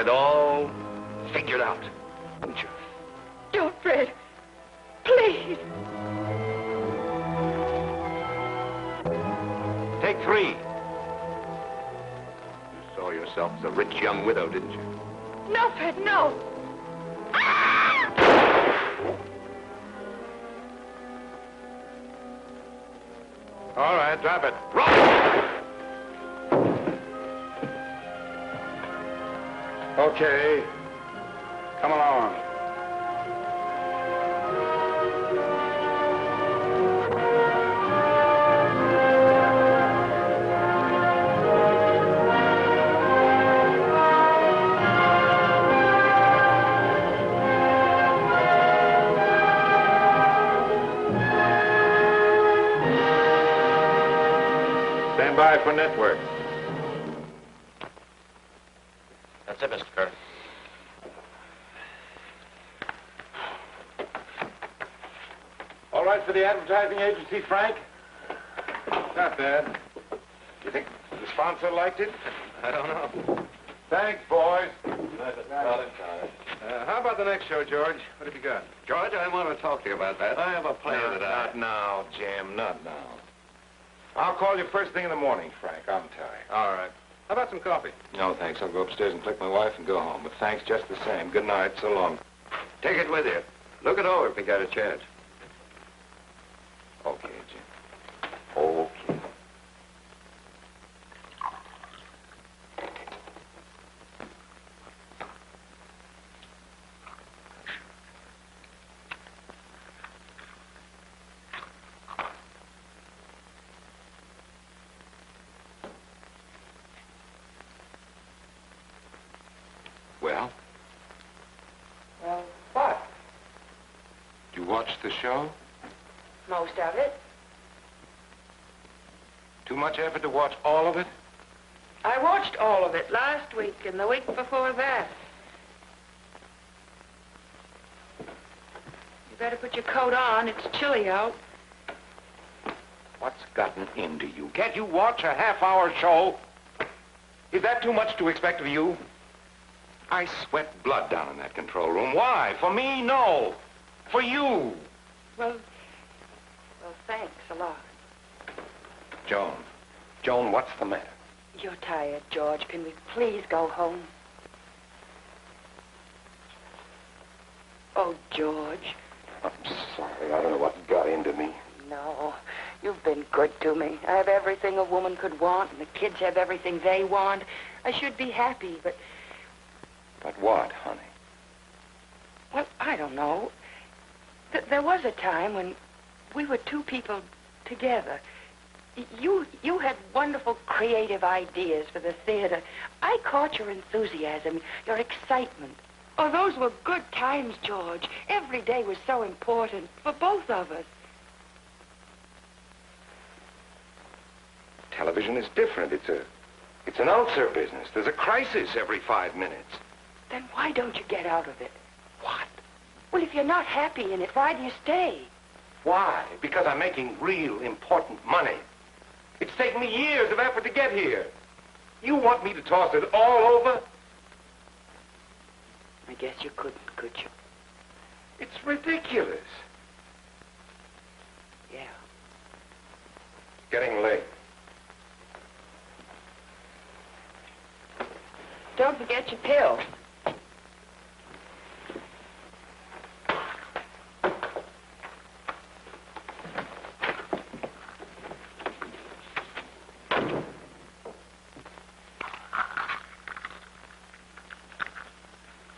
it all figured out, didn't you? Don't, Fred. Please. Take 3. You saw yourself as a rich young widow, didn't you? No, Fred, no. All right, drop it. Right! Okay. Come along. Stand by for network. That's it, Mr. Carter. All right for the advertising agency, Frank? Not bad. You think the sponsor liked it? I don't know. Thanks, boys. How about the next show, George? What have you got? George, I want to talk to you about that. I have a plan No, not now, Jim. Not now. I'll call you first thing in the morning, Frank. I'm tired. All right. How about some coffee? No, thanks. I'll go upstairs and collect my wife and go home. But thanks just the same. Good night. So long. Take it with you. Look it over if you got a chance. Okay, Jim. Okay. Well? Well, what? Did you watch the show? Most of it. Too much effort to watch all of it? I watched all of it last week and the week before that. You better put your coat on. It's chilly out. What's gotten into you? Can't you watch a half-hour show? Is that too much to expect of you? I sweat blood down in that control room. Why? For me? No. For you. Well, thanks a lot. Joan, what's the matter? You're tired, George. Can we please go home? Oh, George. I'm sorry. I don't know what got into me. No, you've been good to me. I have everything a woman could want, and the kids have everything they want. I should be happy, but... But what, honey? Well, I don't know. There was a time when we were two people together. You had wonderful creative ideas for the theater. I caught your enthusiasm, your excitement. Oh, those were good times, George. Every day was so important for both of us. Television is different. It's an ulcer business. There's a crisis every 5 minutes. Then why don't you get out of it? What? Well, if you're not happy in it, why do you stay? Why? Because I'm making real important money. It's taken me years of effort to get here. You want me to toss it all over? I guess you couldn't, could you? It's ridiculous. Yeah. It's getting late. Don't forget your pill.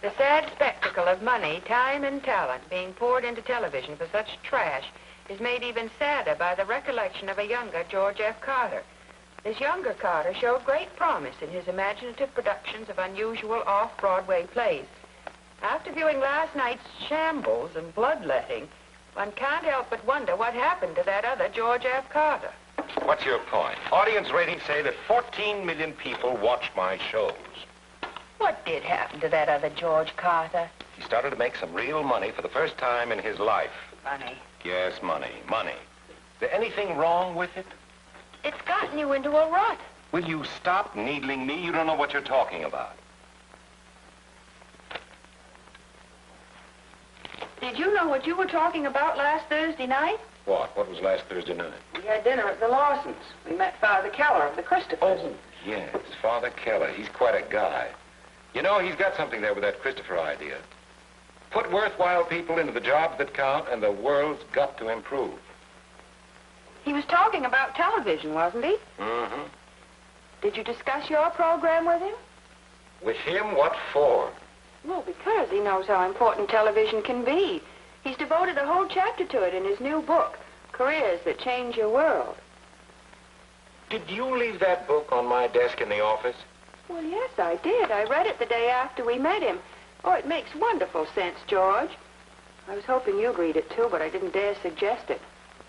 The sad spectacle of money, time, and talent being poured into television for such trash is made even sadder by the recollection of a younger George F. Carter. This younger Carter showed great promise in his imaginative productions of unusual off-Broadway plays. After viewing last night's shambles and bloodletting, one can't help but wonder what happened to that other George F. Carter. What's your point? Audience ratings say that 14 million people watch my shows. What did happen to that other George Carter? He started to make some real money for the first time in his life. Money. Yes, money. Money. Is there anything wrong with it? It's gotten you into a rut. Will you stop needling me? You don't know what you're talking about. Did you know what you were talking about last Thursday night? What? What was last Thursday night? We had dinner at the Lawsons. We met Father Keller of the Christophers. Oh, yes, Father Keller. He's quite a guy. You know, he's got something there with that Christopher idea. Put worthwhile people into the jobs that count, and the world's got to improve. He was talking about television, wasn't he? Mm-hmm. Did you discuss your program with him? With him, what for? Well, because he knows how important television can be. He's devoted a whole chapter to it in his new book, Careers That Change Your World. Did you leave that book on my desk in the office? Well, yes, I did. I read it the day after we met him. Oh, it makes wonderful sense, George. I was hoping you'd read it, too, but I didn't dare suggest it.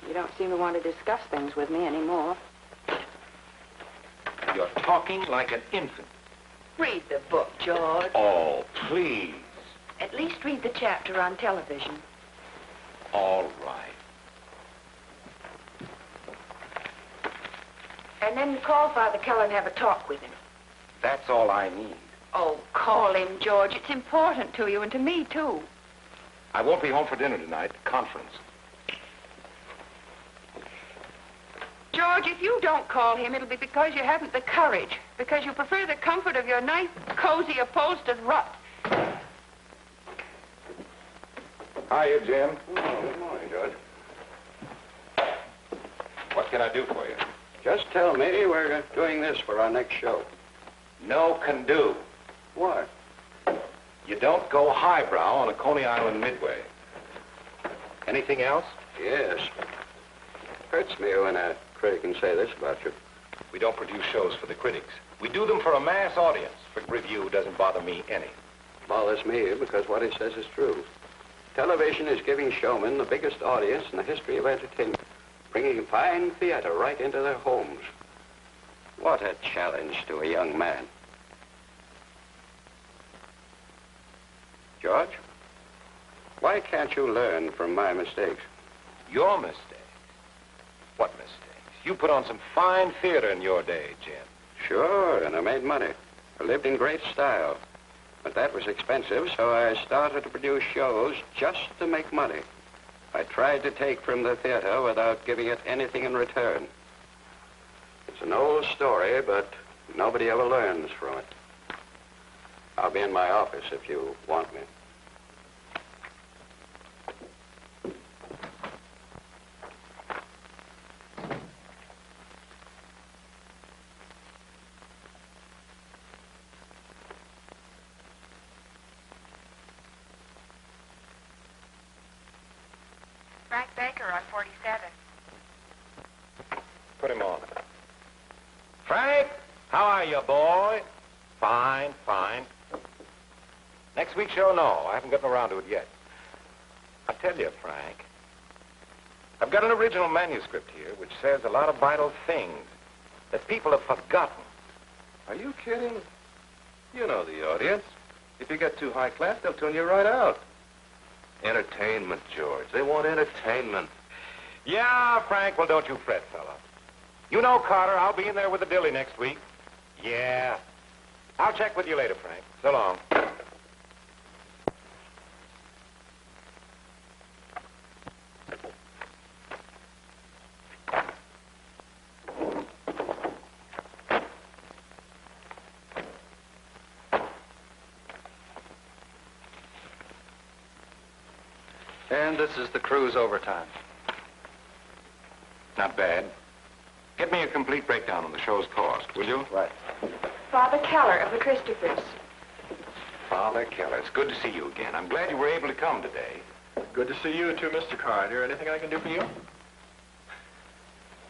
You don't seem to want to discuss things with me anymore. You're talking like an infant. Read the book, George. Oh, please. At least read the chapter on television. All right. And then call Father Keller and have a talk with him. That's all I need. Oh, call him, George. It's important to you and to me, too. I won't be home for dinner tonight. Conference. George, if you don't call him, it'll be because you haven't the courage. Because you prefer the comfort of your nice, cozy, upholstered rut. Hiya, Jim. Oh, good morning, George. What can I do for you? Just tell me we're doing this for our next show. No can do. Why? You don't go highbrow on a Coney Island midway. Anything else? Yes. Hurts me when a critic can say this about you. We don't produce shows for the critics. We do them for a mass audience. For review doesn't bother me any. Bothers me because what he says is true. Television is giving showmen the biggest audience in the history of entertainment, bringing fine theater right into their homes. What a challenge to a young man. George, why can't you learn from my mistakes? Your mistakes? What mistakes? You put on some fine theater in your day, Jim. Sure, and I made money. I lived in great style. But that was expensive, so I started to produce shows just to make money. I tried to take from the theater without giving it anything in return. It's an old story, but nobody ever learns from it. I'll be in my office if you want me. Frank Baker on 47. Put him on. Frank, how are you, boy? Fine, fine. Next week's show, no. I haven't gotten around to it yet. I tell you, Frank, I've got an original manuscript here which says a lot of vital things that people have forgotten. Are you kidding? You know the audience. If you get too high class, they'll tune you right out. Entertainment, George. They want entertainment. Yeah, Frank, well, don't you fret, fella. You know, Carter, I'll be in there with the dilly next week. Yeah. I'll check with you later, Frank. So long. And this is the crew's overtime. Not bad. Get me a complete breakdown on the show's cost, will you? Right. Father Keller of the Christophers. Father Keller, it's good to see you again. I'm glad you were able to come today. Good to see you too, Mr. Carter. Anything I can do for you?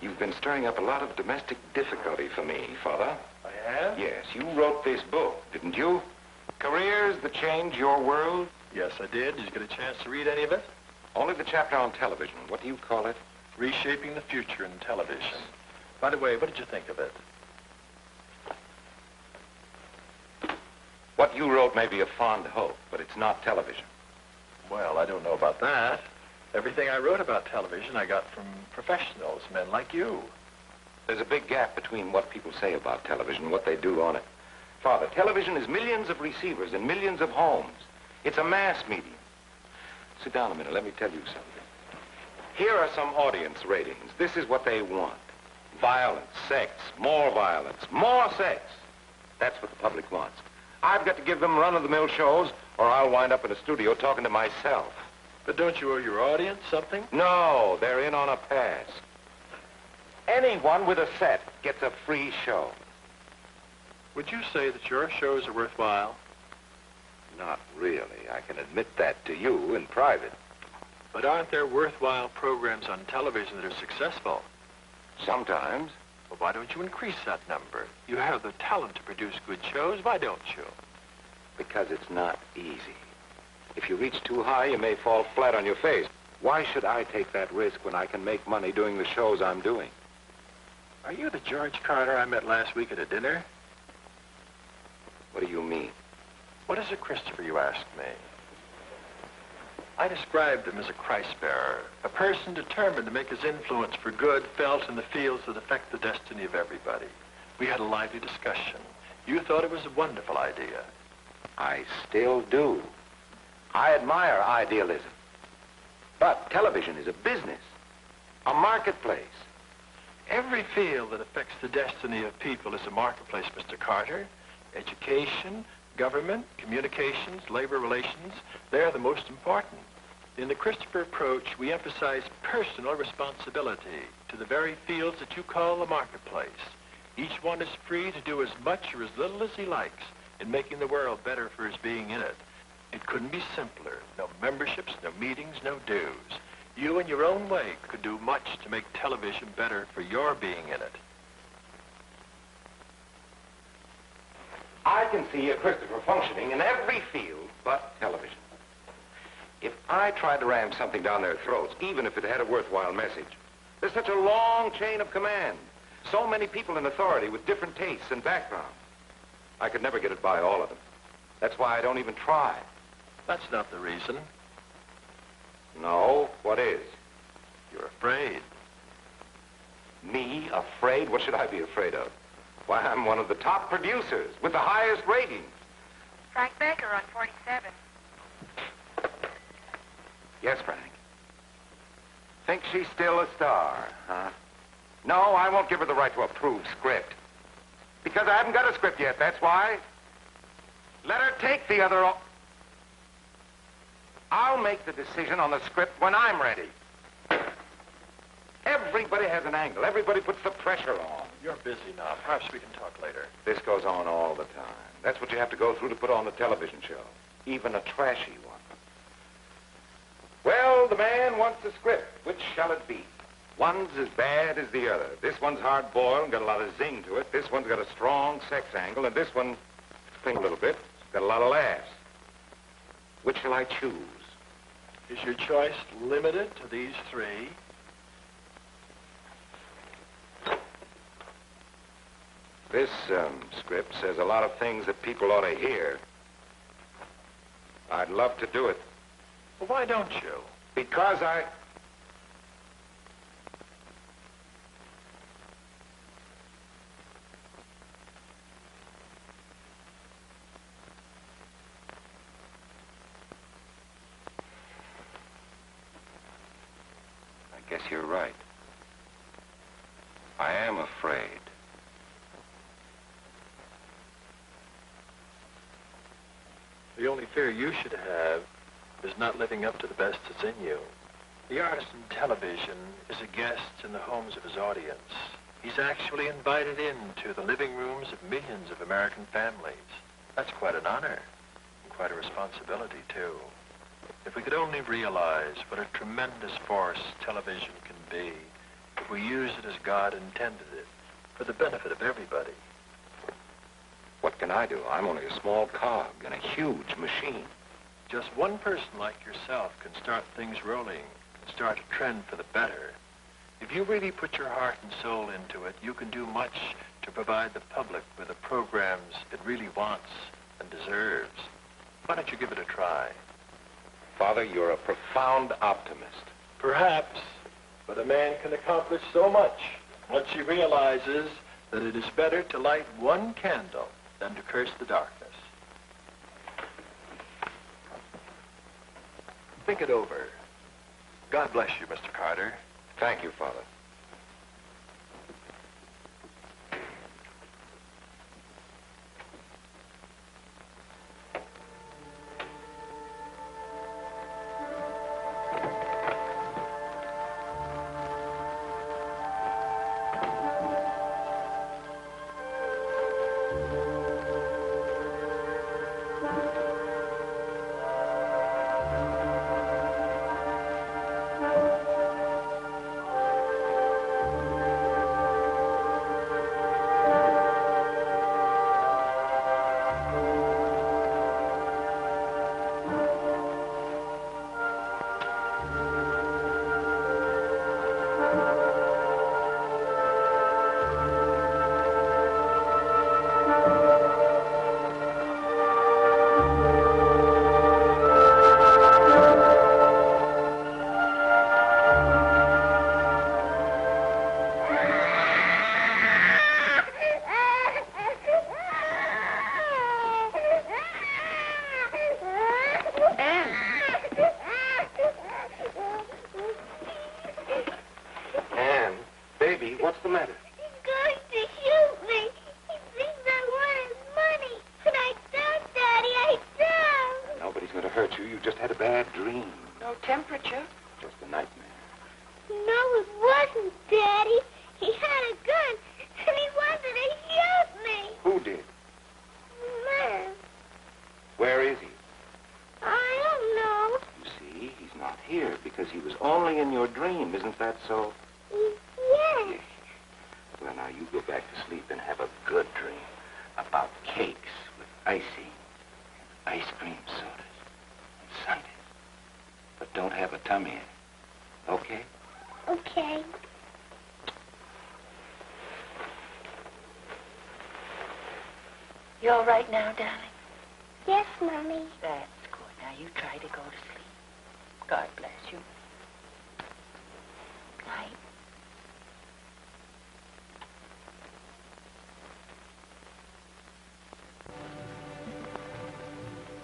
You've been stirring up a lot of domestic difficulty for me, Father. I have? Yes, you wrote this book, didn't you? Careers That Change Your World? Yes, I did. Did you get a chance to read any of it? Only the chapter on television. What do you call it? Reshaping the Future in Television. By the way, what did you think of it? What you wrote may be a fond hope, but it's not television. Well, I don't know about that. Everything I wrote about television I got from professionals, men like you. There's a big gap between what people say about television and what they do on it. Father, television is millions of receivers in millions of homes. It's a mass medium. Sit down a minute. Let me tell you something. Here are some audience ratings. This is what they want. Violence, sex, more violence, more sex. That's what the public wants. I've got to give them run-of-the-mill shows, or I'll wind up in a studio talking to myself. But don't you owe your audience something? No, they're in on a pass. Anyone with a set gets a free show. Would you say that your shows are worthwhile? Not really. I can admit that to you in private. But aren't there worthwhile programs on television that are successful? Sometimes. Well, why don't you increase that number? You have the talent to produce good shows. Why don't you? Because it's not easy. If you reach too high, you may fall flat on your face. Why should I take that risk when I can make money doing the shows I'm doing? Are you the George Carter I met last week at a dinner? What do you mean? What is it, Christopher, you asked me? I described him as a Christ-bearer, a person determined to make his influence for good felt in the fields that affect the destiny of everybody. We had a lively discussion. You thought it was a wonderful idea. I still do. I admire idealism. But television is a business, a marketplace. Every field that affects the destiny of people is a marketplace, Mr. Carter. Education, government, communications, labor relations, they're the most important. In the Christopher approach, we emphasize personal responsibility to the very fields that you call the marketplace. Each one is free to do as much or as little as he likes in making the world better for his being in it. It couldn't be simpler. No memberships, no meetings, no dues. You, in your own way, could do much to make television better for your being in it. I can see a Christopher functioning in every field but television. If I tried to ram something down their throats, even if it had a worthwhile message, there's such a long chain of command. So many people in authority with different tastes and backgrounds. I could never get it by all of them. That's why I don't even try. That's not the reason. No, what is? You're afraid. Me afraid? What should I be afraid of? Why, I'm one of the top producers with the highest ratings. Frank Baker on 47. Yes, Frank. Think she's still a star, huh? No, I won't give her the right to approve script. Because I haven't got a script yet, that's why. Let her take the other... I'll make the decision on the script when I'm ready. Everybody has an angle. Everybody puts the pressure on. You're busy now. Perhaps we can talk later. This goes on all the time. That's what you have to go through to put on a television show. Even a trashy one. Well, the man wants a script. Which shall it be? One's as bad as the other. This one's hard-boiled and got a lot of zing to it. This one's got a strong sex angle, and this one, think a little bit, got a lot of laughs. Which shall I choose? Is your choice limited to these three? This script says a lot of things that people ought to hear. I'd love to do it. Well, why don't you? Because I guess you're right. I am afraid. The only fear you should have is not living up to the best that's in you. The artist in television is a guest in the homes of his audience. He's actually invited into the living rooms of millions of American families. That's quite an honor, and quite a responsibility, too. If we could only realize what a tremendous force television can be, if we use it as God intended it, for the benefit of everybody. What can I do? I'm only a small cog in a huge machine. Just one person like yourself can start things rolling, can start a trend for the better. If you really put your heart and soul into it, you can do much to provide the public with the programs it really wants and deserves. Why don't you give it a try? Father, you're a profound optimist. Perhaps, but a man can accomplish so much once he realizes that it is better to light one candle than to curse the darkness. think it over. God bless you, Mr. Carter. Thank you, Father. What's the matter? He's going to shoot me. He thinks I want his money. But I don't, Daddy. I don't. Nobody's going to hurt you. You just had a bad dream. No temperature. Just a nightmare. No, it wasn't, Daddy. He had a gun, and he wanted to shoot me. Who did? Man, Where is he? I don't know. You see, he's not here because he was only in your dream. Isn't that so? Yes. Well, now you go back to sleep and have a good dream about cakes with icing, ice cream sodas, and sundaes. But don't have a tummy ache. Okay? Okay. You all right now, darling? Yes, Mommy. That's good. Now you try to go to sleep. God bless you. Night.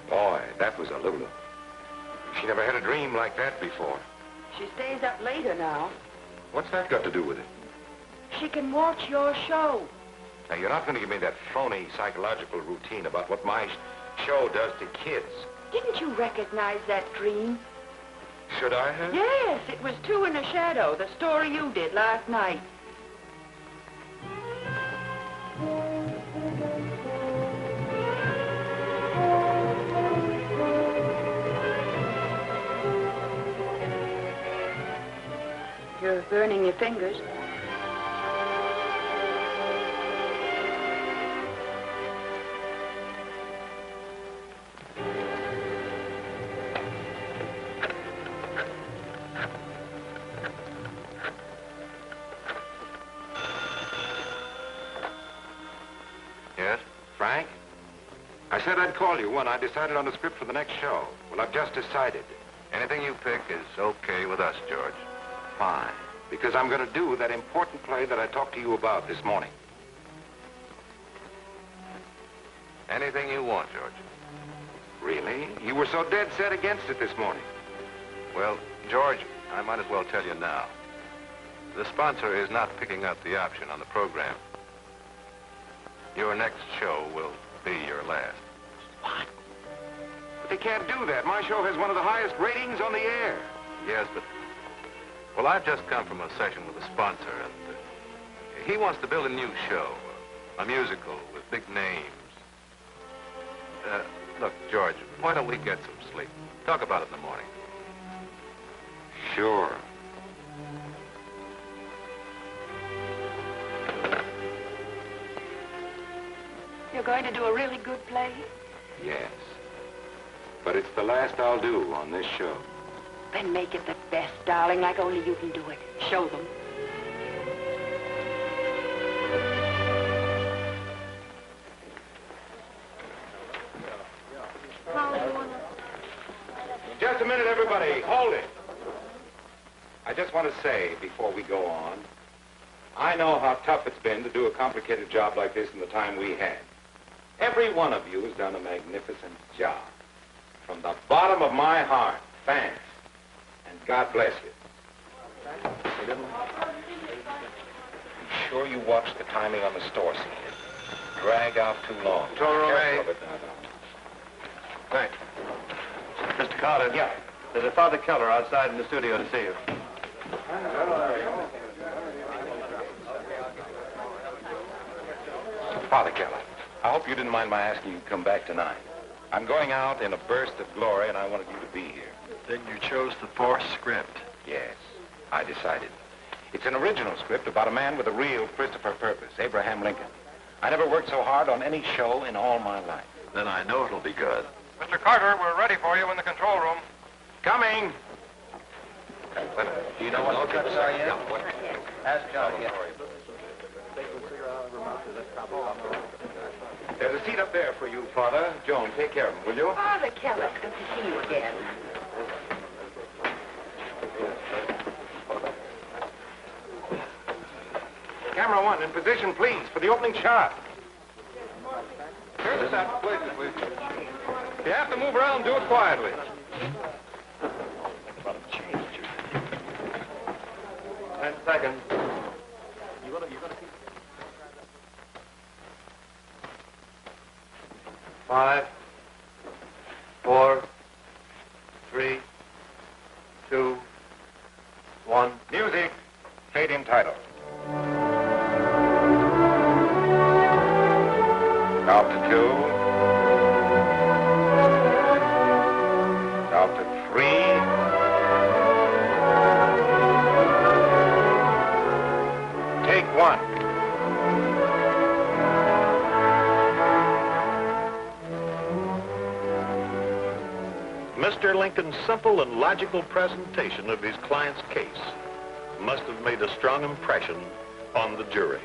Boy, that was a Lulu. She never had a dream like that before. She stays up later now. What's that got to do with it? She can watch your show. Now, you're not going to give me that phony psychological routine about what my show does to kids. Didn't you recognize that dream? Should I have? Yes, it was Two in a Shadow, the story you did last night. You're burning your fingers. Yes? Frank? I said I'd call you when I decided on the script for the next show. Well, I've just decided. Anything you pick is okay with us, George. Fine. Because I'm going to do that important play that I talked to you about this morning. Anything you want, George. Really? You were so dead set against it this morning. Well, George, I might as well tell you now. The sponsor is not picking up the option on the program. Your next show will be your last. What? But they can't do that. My show has one of the highest ratings on the air. Yes, but... Well, I've just come from a session with a sponsor, and he wants to build a new show, a musical with big names. Look, George, why don't we get some sleep? Talk about it in the morning. Sure. You're going to do a really good play? Yes. But it's the last I'll do on this show. Then make it the best, darling, like only you can do it. Show them. Just a minute, everybody. Hold it. I just want to say, before we go on, I know how tough it's been to do a complicated job like this in the time we had. Every one of you has done a magnificent job. From the bottom of my heart, thanks. God bless you. Sure you watched the timing on the store scene. It dragged out too long. Control room A. Careful of it now. Thanks. Mr. Carter. Yeah. There's a Father Keller outside in the studio to see you. Father Keller, I hope you didn't mind my asking you to come back tonight. I'm going out in a burst of glory, and I wanted you to be here. Then you chose the fourth script. Yes, I decided. It's an original script about a man with a real Christopher purpose, Abraham Lincoln. I never worked so hard on any show in all my life. Then I know it'll be good. Mr. Carter, we're ready for you in the control room. Coming! Do you know what the cuts are yet? Ask John again. There's a seat up there for you, Father. Joan, take care of him, will you? Father Keller, good to see you again. Camera one, in position, please, for the opening shot. Turn this out, please. If you have to move around, do it quietly. 10 seconds. 5, 4, 3, 2, 1. Music. Fade in title. Now up to 2. Now up to 3. Take 1. Mr. Lincoln's simple and logical presentation of his client's case must have made a strong impression on the jury.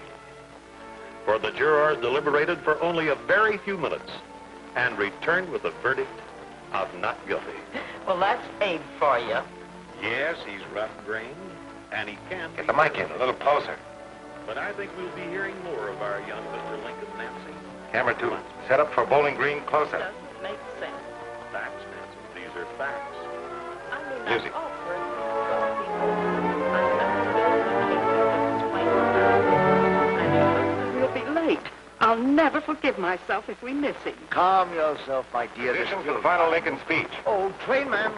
For the jurors deliberated for only a very few minutes and returned with a verdict of not guilty. Well, that's Abe for you. Yes, he's rough-grained, and he can Get the mic in a little closer. But I think we'll be hearing more of our young Mr. Lincoln, Nancy. Camera 2. Set up for Bowling Green close-up. Doesn't make sense. Facts, Nancy. These are facts. I mean, Music. I offered to we'll be late. I'll never forgive myself if we miss him. Calm yourself, my dear. Position for the final Lincoln speech. Oh, trainman.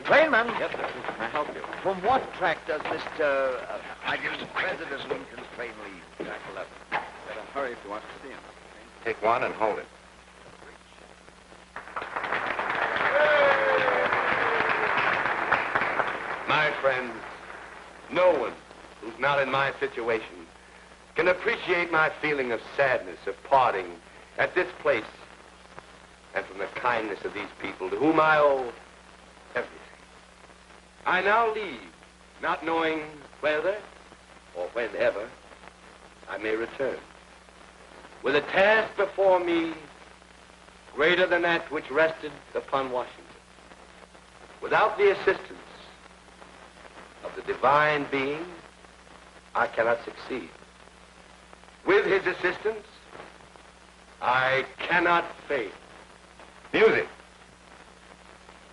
Trainman. Yes, sir. Can I help you? From what track does Mr. President Lincoln's train leave? Track 11. Better hurry if you want to see him. Take 1 and hold it. My friends, no one who's not in my situation can appreciate my feeling of sadness of parting at this place and from the kindness of these people to whom I owe everything. I now leave, not knowing whether or whenever I may return, with a task before me greater than that which rested upon Washington. Without the assistance of the divine being, I cannot succeed. With his assistance, I cannot fail. Music.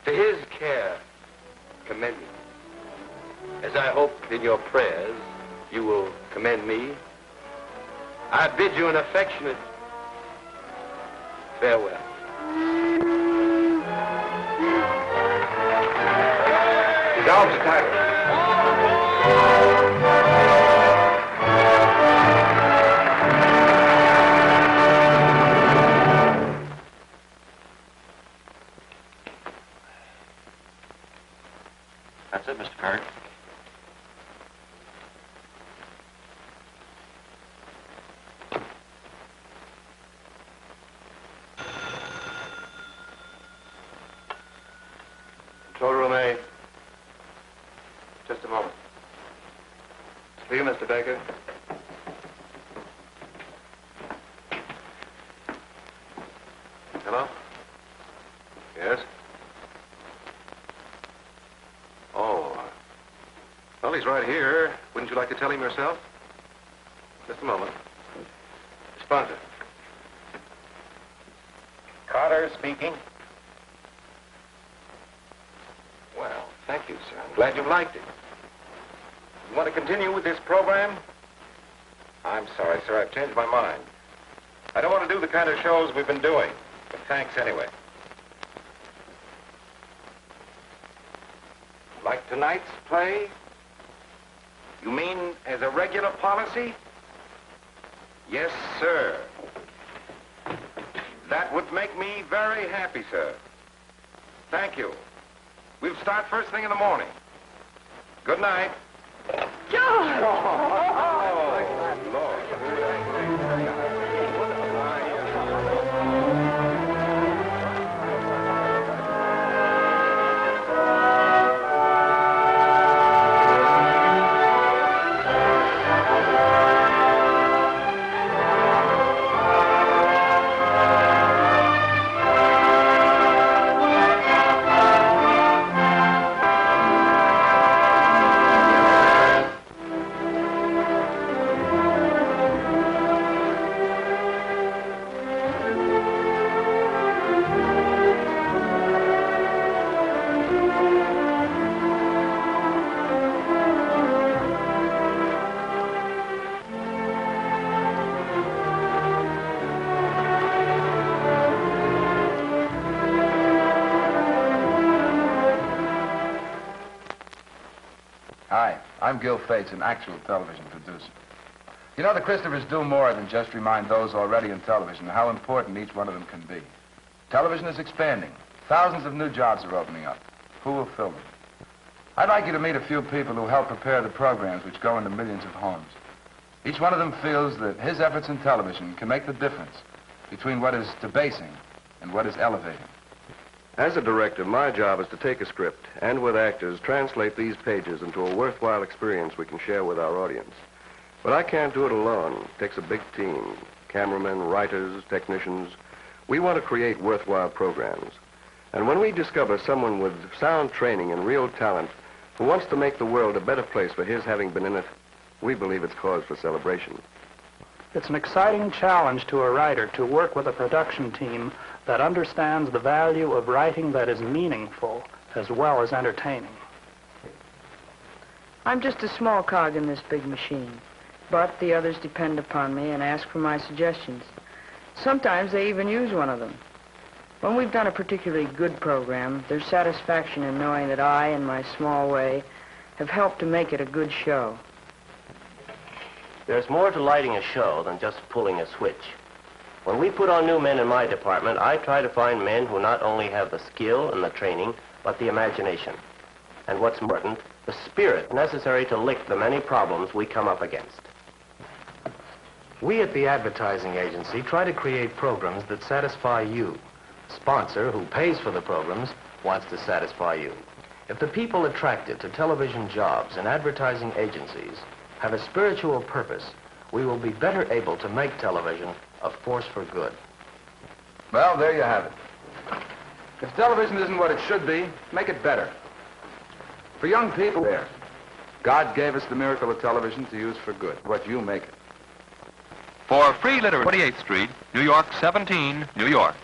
To his care, commend me. As I hope in your prayers you will commend me, I bid you an affectionate farewell. Dissolve the title. That's it, Mr. Carter. Control room A. Just a moment. For you, Mr. Baker. Hello? Yes? Oh. Well, he's right here. Wouldn't you like to tell him yourself? Just a moment. Sponsor. Carter speaking. Well, Thank you, sir. I'm glad you liked it. You want to continue with this program? I'm sorry, sir. I've changed my mind. I don't want to do the kind of shows we've been doing, but thanks anyway. Like tonight's play? You mean as a regular policy? Yes, sir. That would make me very happy, sir. Thank you. We'll start first thing in the morning. Good night. George! Oh, Lord. Hi, I'm Gil Fates, an actual television producer. You know, the Christophers do more than just remind those already in television how important each one of them can be. Television is expanding. Thousands of new jobs are opening up. Who will fill them? I'd like you to meet a few people who help prepare the programs which go into millions of homes. Each one of them feels that his efforts in television can make the difference between what is debasing and what is elevating. As a director, my job is to take a script and with actors translate these pages into a worthwhile experience we can share with our audience. But I can't do it alone. It takes a big team. Cameramen, writers, technicians. We want to create worthwhile programs. And when we discover someone with sound training and real talent who wants to make the world a better place for his having been in it, we believe it's cause for celebration. It's an exciting challenge to a writer to work with a production team that understands the value of writing that is meaningful as well as entertaining. I'm just a small cog in this big machine, but the others depend upon me and ask for my suggestions. Sometimes they even use one of them. When we've done a particularly good program, there's satisfaction in knowing that I, in my small way, have helped to make it a good show. There's more to lighting a show than just pulling a switch. When we put on new men in my department, I try to find men who not only have the skill and the training, but the imagination. And what's important, the spirit necessary to lick the many problems we come up against. We at the advertising agency try to create programs that satisfy you. The sponsor who pays for the programs wants to satisfy you. If the people attracted to television jobs and advertising agencies have a spiritual purpose, we will be better able to make television a force for good. Well, there you have it. If television isn't what it should be, make it better. For young people there, God gave us the miracle of television to use for good. What you make it. For free literature, 28th Street, New York 17, New York.